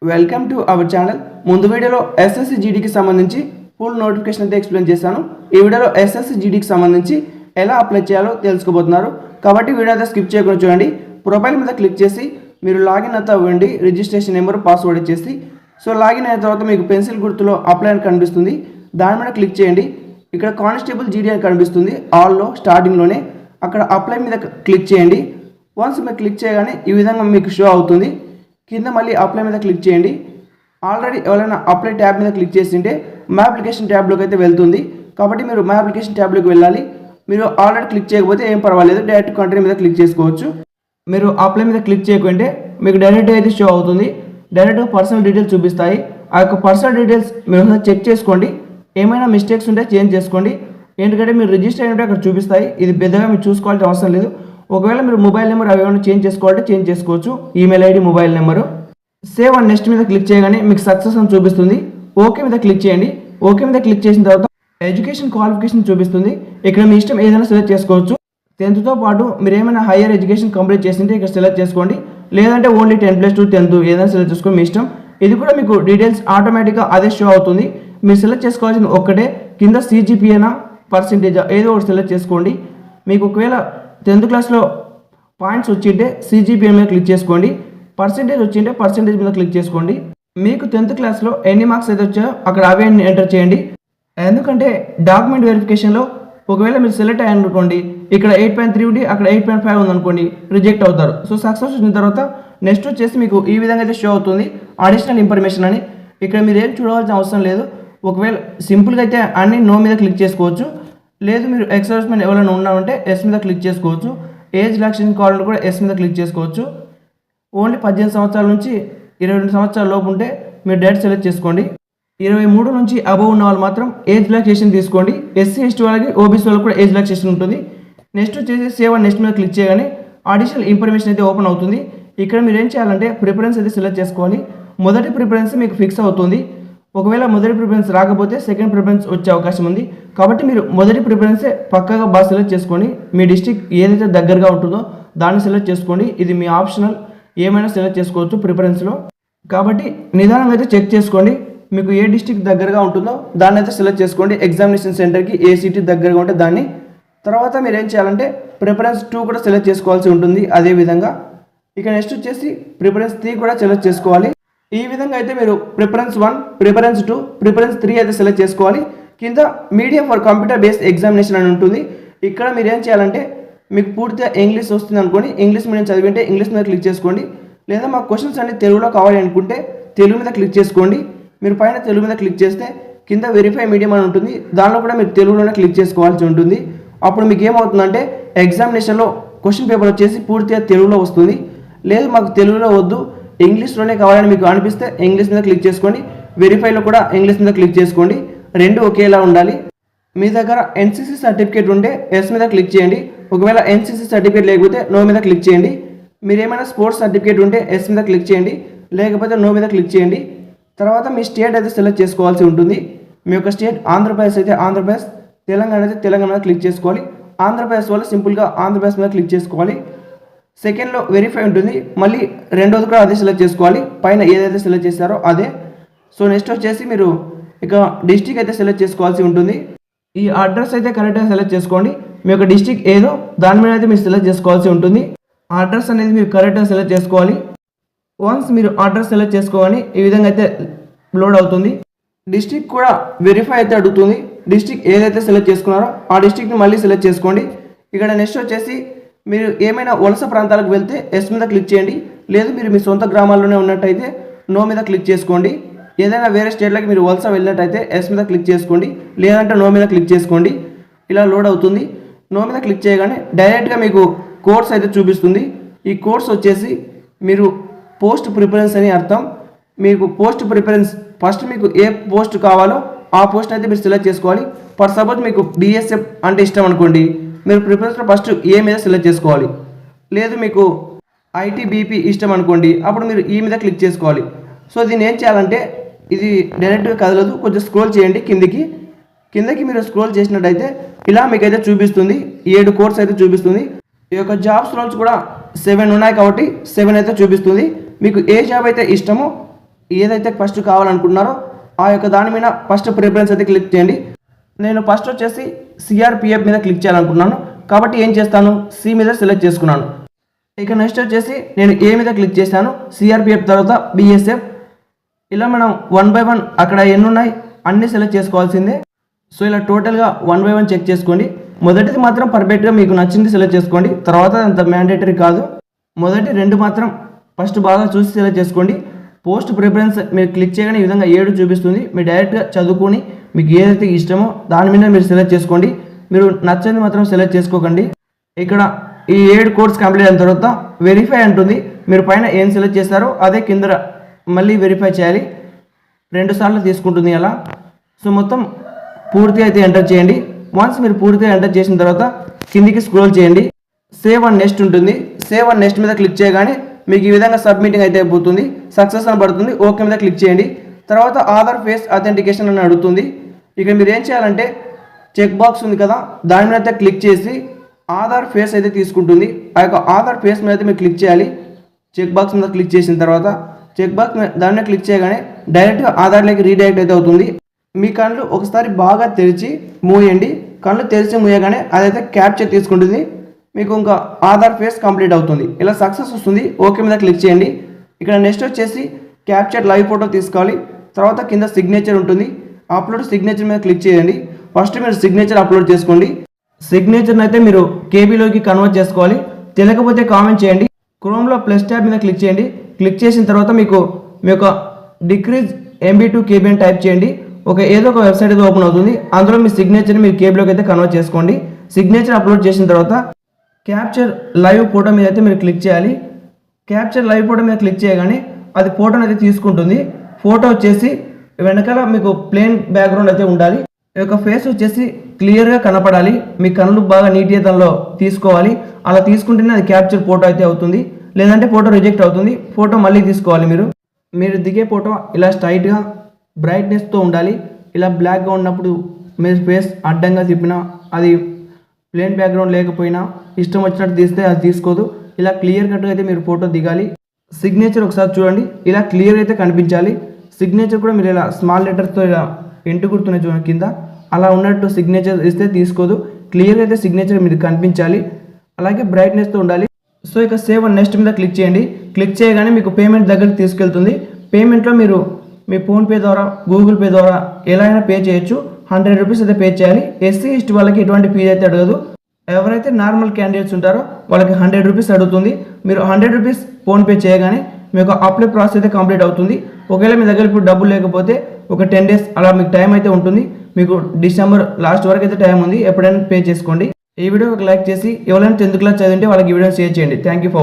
Welcome to our channel. ముందు వీడియోలో SSC జీడీకి సంబంధించి ఫుల్ నోటిఫికేషన్ అయితే ఎక్స్ప్లెయిన్ చేశాను. ఈ వీడియోలో ఎస్ఎస్సి జీడీకి సంబంధించి ఎలా అప్లై చేయాలో తెలుసుకోబోతున్నారు. కాబట్టి వీడియో అయితే స్కిప్ చేయకుండా చూడండి. ప్రొఫైల్ మీద క్లిక్ చేసి మీరు లాగిన్ అయితే అవ్వండి. రిజిస్ట్రేషన్ నెంబర్ పాస్వర్డ్ ఇచ్చేసి లాగిన్ అయిన తర్వాత మీకు పెన్సిల్ గుర్తులో అప్లై అని కనిపిస్తుంది. దాని మీద క్లిక్ చేయండి. ఇక్కడ కానిస్టేబుల్ జీడీ అని కనిపిస్తుంది ఆల్లో స్టార్టింగ్లోనే. అక్కడ అప్లై మీద క్లిక్ చేయండి. వన్స్ మీరు క్లిక్ చేయగానే ఈ విధంగా మీకు షో అవుతుంది. కింద మళ్ళీ అప్లై మీద క్లిక్ చేయండి. ఆల్రెడీ ఎవరైనా అప్లై ట్యాబ్ మీద క్లిక్ చేసింటే మా అప్లికేషన్ ట్యాబ్లోకి అయితే వెళ్తుంది. కాబట్టి మీరు మా అప్లికేషన్ ట్యాబ్లోకి వెళ్ళాలి. మీరు ఆల్రెడీ క్లిక్ చేయకపోతే ఏం పర్వాలేదు, డైరెక్ట్ కంటిన్యూ మీద క్లిక్ చేసుకోవచ్చు. మీరు అప్లై మీద క్లిక్ చేయకుంటే మీకు డైరెక్ట్ అయితే షో అవుతుంది. డైరెక్ట్గా పర్సనల్ డీటెయిల్స్ చూపిస్తాయి. ఆ యొక్క పర్సనల్ డీటెయిల్స్ మీరు ఒకసారి చెక్ చేసుకోండి. ఏమైనా మిస్టేక్స్ ఉంటే చేంజ్ చేసుకోండి. ఎందుకంటే మీరు రిజిస్టర్ అయినట్టు అక్కడ చూపిస్తాయి. ఇది పెద్దగా మీరు చూసుకోవాల్సిన అవసరం లేదు. ఒకవేళ మీరు మొబైల్ నెంబర్ అవి ఏమైనా చేంజ్ చేసుకోవాలంటే చేంజ్ చేసుకోవచ్చు. Email ID, mobile number. Save and next మీద క్లిక్ చేయగానే మీకు సక్సెస్ అని చూపిస్తుంది. ఓకే మీద క్లిక్ చేయండి. ఓకే మీద క్లిక్ చేసిన తర్వాత ఎడ్యుకేషన్ క్వాలిఫికేషన్ చూపిస్తుంది. ఇక్కడ మీ ఇష్టం ఏదైనా సెలెక్ట్ చేసుకోవచ్చు. 10th పాటు మీరు ఏమైనా హైయర్ ఎడ్యుకేషన్ కంప్లీట్ చేసింటే ఇక్కడ సెలెక్ట్ చేసుకోండి. లేదంటే ఓన్లీ 10+2 10th ఏదైనా సెలెక్ట్ చేసుకోండి, మీ ఇష్టం. ఇది కూడా మీకు డీటెయిల్స్ ఆటోమేటిక్గా అదే షో అవుతుంది. మీరు సెలెక్ట్ చేసుకోవాల్సింది ఒక్కటే, కింద CGPA పర్సెంటేజా ఏదో ఒకటి సెలెక్ట్ చేసుకోండి. మీకు ఒకవేళ 10th క్లాస్లో పాయింట్స్ వచ్చింటే CGPA మీద క్లిక్ చేసుకోండి. పర్సెంటేజ్ వచ్చింటే పర్సెంటేజ్ మీద క్లిక్ చేసుకోండి. మీకు 10th క్లాస్లో ఎన్ని మార్క్స్ అయితే వచ్చాయో అక్కడ అవే ఎంటర్ చేయండి. ఎందుకంటే డాక్యుమెంట్ వెరిఫికేషన్లో ఒకవేళ మీరు సెలెక్ట్ అయ్యారనుకోండి, ఇక్కడ 8.3 ఉండి అక్కడ 8.5 ఉందనుకోండి, రిజెక్ట్ అవుతారు. సక్సెస్ వచ్చిన తర్వాత నెక్స్ట్ వచ్చేసి మీకు ఈ విధంగా అయితే షో అవుతుంది అడిషనల్ ఇన్ఫర్మేషన్ అని. ఇక్కడ మీరు ఏం చూడవలసిన అవసరం లేదు. ఒకవేళ సింపుల్గా అయితే అన్ని నో మీద క్లిక్ చేసుకోవచ్చు. లేదు మీరు ఎక్సర్విస్మెన్ ఎవరైనా ఉన్నారంటే ఎస్ మీద క్లిక్ చేసుకోవచ్చు. ఏజ్ రిలాక్సేషన్ కావాలంటే కూడా ఎస్ మీద క్లిక్ చేసుకోవచ్చు. ఓన్లీ 18 సంవత్సరాల నుంచి 22 సంవత్సరాల లోపు ఉంటే మీరు డైరెక్ట్ సెలెక్ట్ చేసుకోండి. 23 నుంచి అబవ్ ఉన్న వాళ్ళు మాత్రం ఏజ్ రిలాక్సేషన్ తీసుకోండి. SC ST వాళ్ళకి, OBC వాళ్ళకి కూడా ఏజ్ రిలాక్సేషన్ ఉంటుంది. నెక్స్ట్ వచ్చేసి సేవ్ అండ్ నెక్స్ట్ మీద క్లిక్ చేయగానే అడిషనల్ ఇన్ఫర్మేషన్ అయితే ఓపెన్ అవుతుంది. ఇక్కడ మీరు ఏం చేయాలంటే ప్రిఫరెన్స్ అయితే సెలెక్ట్ చేసుకోవాలి. మొదటి ప్రిఫరెన్స్ మీకు ఫిక్స్ అవుతుంది. ఒకవేళ మొదటి ప్రిఫరెన్స్ రాకపోతే సెకండ్ ప్రిఫరెన్స్ వచ్చే అవకాశం ఉంది. కాబట్టి మీరు మొదటి ప్రిఫరెన్సే పక్కగా బాగా సెలెక్ట్ చేసుకోండి. మీ డిస్ట్రిక్ట్ ఏదైతే దగ్గరగా ఉంటుందో దాన్ని సెలెక్ట్ చేసుకోండి. ఇది మీ ఆప్షనల్, ఏమైనా సెలెక్ట్ చేసుకోవచ్చు ప్రిఫరెన్స్లో. కాబట్టి నిదానంగా అయితే చెక్ చేసుకోండి. మీకు ఏ డిస్ట్రిక్ట్ దగ్గరగా ఉంటుందో దాన్ని అయితే సెలెక్ట్ చేసుకోండి. ఎగ్జామినేషన్ సెంటర్కి ఏ సిటీ దగ్గరగా ఉంటే దాన్ని. తర్వాత మీరు ఏం చేయాలంటే ప్రిఫరెన్స్ 2 కూడా సెలెక్ట్ చేసుకోవాల్సి ఉంటుంది. అదేవిధంగా ఇక నెక్స్ట్ వచ్చేసి ప్రిఫరెన్స్ 3 కూడా సెలెక్ట్ చేసుకోవాలి. ఈ విధంగా అయితే మీరు ప్రిఫరెన్స్ 1, ప్రిఫరెన్స్ 2, ప్రిఫరెన్స్ 3 అయితే సెలెక్ట్ చేసుకోవాలి. కింద medium for computer based examination అని ఉంటుంది. ఇక్కడ మీరు ఏం చేయాలంటే మీకు పూర్తిగా ఇంగ్లీష్ వస్తుంది అనుకోండి, ఇంగ్లీష్ మీడియం చదివింటే ఇంగ్లీష్ మీద క్లిక్ చేసుకోండి. లేదా మా క్వశ్చన్స్ అన్ని తెలుగులో కావాలి అనుకుంటే తెలుగు మీద క్లిక్ చేసుకోండి. మీరు పైన తెలుగు మీద క్లిక్ చేస్తే కింద వెరిఫై మీడియం అని ఉంటుంది. దానిలో కూడా మీరు తెలుగులోనే క్లిక్ చేసుకోవాల్సి ఉంటుంది. అప్పుడు మీకు ఏమవుతుందంటే ఎగ్జామినేషన్లో క్వశ్చన్ పేపర్ వచ్చేసి పూర్తిగా తెలుగులో వస్తుంది. లేదు మాకు తెలుగులో వద్దు, ఇంగ్లీష్లోనే కావాలని మీకు అనిపిస్తే ఇంగ్లీష్ మీద క్లిక్ చేసుకోండి. వెరిఫైలో కూడా ఇంగ్లీష్ మీద క్లిక్ చేసుకోండి. రెండు ఒకేలా ఉండాలి. మీ దగ్గర NCC సర్టిఫికేట్ ఉంటే ఎస్ మీద క్లిక్ చేయండి. ఒకవేళ NCC సర్టిఫికేట్ లేకపోతే నో మీద క్లిక్ చేయండి. మీరు ఏమైనా స్పోర్ట్స్ సర్టిఫికేట్ ఉంటే ఎస్ మీద క్లిక్ చేయండి, లేకపోతే నో మీద క్లిక్ చేయండి. తర్వాత మీ స్టేట్ అయితే సెలెక్ట్ చేసుకోవాల్సి ఉంటుంది. మీ యొక్క స్టేట్ ఆంధ్రప్రదేశ్ అయితే ఆంధ్రప్రదేశ్, తెలంగాణ అయితే తెలంగాణ మీద క్లిక్ చేసుకోవాలి. ఆంధ్రప్రదేశ్ వల్ల సింపుల్గా ఆంధ్రప్రదేశ్ మీద క్లిక్ చేసుకోవాలి. సెకండ్లో వెరిఫై ఉంటుంది. మళ్ళీ రెండోది కూడా అదే సెలెక్ట్ చేసుకోవాలి, పైన ఏదైతే సెలెక్ట్ చేస్తారో అదే. నెక్స్ట్ వచ్చేసి మీరు ఇక డిస్ట్రిక్ట్ అయితే సెలెక్ట్ చేసుకోవాల్సి ఉంటుంది. ఈ అడ్రస్ అయితే కరెక్ట్గా సెలెక్ట్ చేసుకోండి. మీ యొక్క డిస్ట్రిక్ట్ ఏదో దాని మీద అయితే మీరు సెలెక్ట్ చేసుకోవాల్సి ఉంటుంది. ఆ అడ్రస్ అనేది మీరు కరెక్ట్గా సెలెక్ట్ చేసుకోవాలి. వన్స్ మీరు అడ్రస్ సెలెక్ట్ చేసుకోవాలి ఈ విధంగా అయితే లోడ్ అవుతుంది. డిస్ట్రిక్ట్ కూడా వెరిఫై అయితే అడుగుతుంది. డిస్ట్రిక్ట్ ఏదైతే సెలెక్ట్ చేసుకున్నారో ఆ డిస్ట్రిక్ట్ని మళ్ళీ సెలెక్ట్ చేసుకోండి. ఇక్కడ నెక్స్ట్ వచ్చేసి మీరు ఏమైనా వలస ప్రాంతాలకు వెళ్తే ఎస్ మీద క్లిక్ చేయండి. లేదు మీరు మీ సొంత గ్రామాల్లోనే ఉన్నట్టయితే నో మీద క్లిక్ చేసుకోండి. ఏదైనా వేరే స్టేట్లకి మీరు వలస వెళ్ళినట్టయితే ఎస్ మీద క్లిక్ చేసుకోండి, లేదంటే నో మీద క్లిక్ చేసుకోండి. ఇలా లోడ్ అవుతుంది. నో మీద క్లిక్ చేయగానే డైరెక్ట్గా మీకు కోర్స్ అయితే చూపిస్తుంది. ఈ కోర్స్ వచ్చేసి మీరు పోస్ట్ ప్రిఫరెన్స్ అని అర్థం. మీకు పోస్ట్ ప్రిఫరెన్స్ ఫస్ట్ మీకు ఏ పోస్ట్ కావాలో ఆ పోస్ట్ అయితే మీరు సెలెక్ట్ చేసుకోవాలి. ఫర్ సపోజ్ మీకు BSF అంటే ఇష్టం అనుకోండి, మీరు ప్రిఫరెన్స్లో ఫస్ట్ ఏ మీద సెలెక్ట్ చేసుకోవాలి. లేదు మీకు ITBP ఇష్టం అనుకోండి, అప్పుడు మీరు ఈ మీద క్లిక్ చేసుకోవాలి. దీన్ని ఏం చేయాలంటే ఇది డైరెక్ట్గా కదలదు, కొంచెం స్క్రోల్ చేయండి కిందకి మీరు స్క్రోల్ చేసినట్టయితే ఇలా మీకైతే చూపిస్తుంది. 7 కోర్స్ అయితే చూపిస్తుంది. ఈ యొక్క జాబ్స్ రోల్స్ కూడా 7 ఉన్నాయి కాబట్టి 7 అయితే చూపిస్తుంది. మీకు ఏ జాబ్ అయితే ఇష్టమో ఏదైతే ఫస్ట్ కావాలనుకుంటున్నారో ఆ యొక్క దాని మీద ఫస్ట్ ప్రిఫరెన్స్ అయితే క్లిక్ చేయండి. నేను ఫస్ట్ వచ్చేసి సిఆర్పిఎఫ్ మీద క్లిక్ చేయాలనుకున్నాను కాబట్టి ఏం చేస్తాను, సి మీద సెలెక్ట్ చేసుకున్నాను. ఇక నెక్స్ట్ వచ్చేసి నేను ఏ మీద క్లిక్ చేశాను, సిఆర్పిఎఫ్ తర్వాత బిఎస్ఎఫ్. ఇలా మనం 1 by 1 అక్కడ ఎన్ని ఉన్నాయి అన్నీ సెలెక్ట్ చేసుకోవాల్సిందే. సో ఇలా టోటల్గా 1 by 1 చెక్ చేసుకోండి. మొదటిది మాత్రం పర్ఫెక్ట్గా మీకు నచ్చింది సెలెక్ట్ చేసుకోండి, తర్వాత అంత మ్యాండేటరీ కాదు. మొదటి 2 మాత్రం ఫస్ట్ బాగా చూసి సెలెక్ట్ చేసుకోండి. పోస్ట్ ప్రిఫరెన్స్ మీరు క్లిక్ చేయగానే ఈ విధంగా 7 చూపిస్తుంది. మీరు డైరెక్ట్గా చదువుకొని మీకు ఏదైతే ఇష్టమో దాని మీద మీరు సెలెక్ట్ చేసుకోండి. మీరు నచ్చని మాత్రం సెలెక్ట్ చేసుకోకండి. ఇక్కడ ఈ 7 కోర్స్ కంప్లీట్ అయిన తర్వాత వెరిఫై అంటుంది. మీరు పైన ఏం సెలెక్ట్ చేస్తారో అదే కింద మళ్ళీ వెరిఫై చేయాలి. 2 సార్లు తీసుకుంటుంది అలా. సో మొత్తం పూర్తి అయితే ఎంటర్ చేయండి. వన్స్ మీరు పూర్తిగా ఎంటర్ చేసిన తర్వాత కిందికి స్క్రోల్ చేయండి. సేవ్ అండ్ నెక్స్ట్ ఉంటుంది. సేవ్ అండ్ నెక్స్ట్ మీద క్లిక్ చేయగానే మీకు ఈ విధంగా సబ్మిటింగ్ అయితే అయిపోతుంది. సక్సెస్ అని పడుతుంది. ఓకే మీద క్లిక్ చేయండి. తర్వాత ఆధార్ ఫేస్ అథెంటికేషన్ అని అడుగుతుంది. ఇక మీరు ఏం చేయాలంటే చెక్ బాక్స్ ఉంది కదా, దాని మీద అయితే క్లిక్ చేసి ఆధార్ ఫేస్ అయితే తీసుకుంటుంది. ఆ యొక్క ఆధార్ ఫేస్ మీద అయితే మీరు క్లిక్ చేయాలి. చెక్ బాక్స్ మీద క్లిక్ చేసిన తర్వాత చెక్ బాక్స్ దాని మీద క్లిక్ చేయగానే డైరెక్ట్గా ఆధార్లోకి రీడైరెక్ట్ అయితే అవుతుంది. మీ కళ్ళు ఒకసారి బాగా తెరిచి మూయండి. కళ్ళు తెరిచి మూయగానే అదైతే క్యాప్చర్ తీసుకుంటుంది. మీకు ఇంకా ఆధార్ ఫేస్ కంప్లీట్ అవుతుంది. ఇలా సక్సెస్ వస్తుంది. ఓకే మీద క్లిక్ చేయండి. ఇక్కడ నెక్స్ట్ వచ్చేసి క్యాప్చర్ లైవ్ ఫోటో తీసుకోవాలి. తర్వాత కింద సిగ్నేచర్ ఉంటుంది. అప్లోడ్ సిగ్నేచర్ మీద క్లిక్ చేయండి. ఫస్ట్ మీరు సిగ్నేచర్ అప్లోడ్ చేసుకోండి. సిగ్నేచర్ని అయితే మీరు కేబీలోకి కన్వర్ట్ చేసుకోవాలి. తెలియకపోతే కామెంట్ చేయండి. క్రోమ్లో ప్లస్ ట్యాబ్ మీద క్లిక్ చేయండి. క్లిక్ చేసిన తర్వాత మీకు మీ యొక్క డిక్రీజ్ MB to KB అని టైప్ చేయండి. ఏదో ఒక వెబ్సైట్ అయితే ఓపెన్ అవుతుంది. అందులో మీ సిగ్నేచర్ని మీరు కేబీలోకి అయితే కన్వర్ట్ చేసుకోండి. సిగ్నేచర్ అప్లోడ్ చేసిన తర్వాత క్యాప్చర్ లైవ్ ఫోటో మీద అయితే మీరు క్లిక్ చేయాలి. క్యాప్చర్ లైవ్ ఫోటో మీద క్లిక్ చేయగానే అది ఫోటోని అయితే తీసుకుంటుంది. ఫోటో వచ్చేసి వెనకాల మీకు ప్లెయిన్ బ్యాక్గ్రౌండ్ అయితే ఉండాలి. ఈ యొక్క ఫేస్ వచ్చేసి క్లియర్గా కనపడాలి. మీ కళ్ళు బాగా నీట్గా దానిలో తీసుకోవాలి. అలా తీసుకుంటేనే అది క్యాప్చర్ ఫోటో అయితే అవుతుంది. లేదంటే ఫోటో రిజెక్ట్ అవుతుంది. ఫోటో మళ్ళీ తీసుకోవాలి. మీరు దిగే ఫోటో ఇలా స్ట్రైట్గా బ్రైట్నెస్తో ఉండాలి. ఇలా బ్లాక్గా ఉన్నప్పుడు మీరు ఫేస్ అడ్డంగా తిప్పినా అది ప్లెయిన్ బ్యాక్గ్రౌండ్ లేకపోయినా ఇష్టం వచ్చినట్టు తీస్తే అది తీసుకోదు. ఇలా క్లియర్ కట్గా అయితే మీరు ఫోటో దిగాలి. సిగ్నేచర్ ఒకసారి చూడండి. ఇలా క్లియర్ అయితే కనిపించాలి. సిగ్నేచర్ కూడా మీరు ఇలా స్మాల్ లెటర్స్తో ఇలా ఎంటు గుర్తున్నాయి చూడండి కింద, అలా ఉన్నట్టు సిగ్నేచర్ ఇస్తే తీసుకోదు. క్లియర్గా అయితే సిగ్నేచర్ మీరు కనిపించాలి. అలాగే బ్రైట్నెస్తో ఉండాలి. సో ఇక సేవ్ అండ్ నెక్స్ట్ మీద క్లిక్ చేయండి. క్లిక్ చేయగానే మీకు పేమెంట్ దగ్గరికి తీసుకెళ్తుంది. పేమెంట్లో మీరు మీ ఫోన్పే ద్వారా గూగుల్ పే ద్వారా ఎలా అయినా పే చేయొచ్చు. 100 రూపీస్ అయితే పే చేయాలి. SC ST వాళ్ళకి ఎటువంటి ఫీజు అయితే అడగదు. ఎవరైతే నార్మల్ క్యాండిడేట్స్ ఉంటారో వాళ్ళకి 100 రూపీస్ అడుగుతుంది. మీరు 100 రూపీస్ ఫోన్పే చేయగానే మీకు అప్లై ప్రాసెస్ అయితే కంప్లీట్ అవుతుంది. ఒకవేళ మీ దగ్గర ఇప్పుడు డబ్బులు లేకపోతే ఒక 10 days అలా మీకు టైం అయితే ఉంటుంది. మీకు డిసెంబర్ లాస్ట్ వరకు అయితే టైం ఉంది. ఎప్పుడైనా పే చేసుకోండి. ఈ వీడియో ఒక లైక్ చేసి ఎవరైనా 10th క్లాస్ చదివింటే వాళ్ళకి ఈ వీడియో షేర్ చేయండి. Thank you for